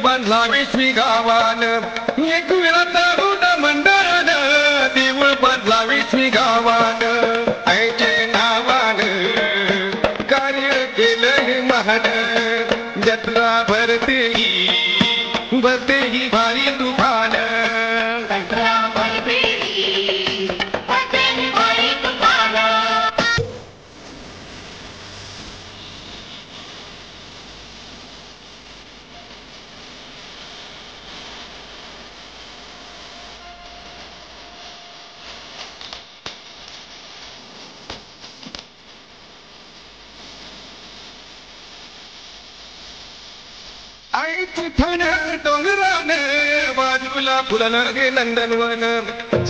बांधलावीसवी गावान एक वेळा तरुण मंडळान देऊळ बांधलावीसवी गावान आईचे नावान कार्य केलं महान जत्रा भरते ही भारी तुफान जत्रा भरते ही भारी तुफान आईची ठाण डोंगरान बाजूला फुललं गे नंदनवन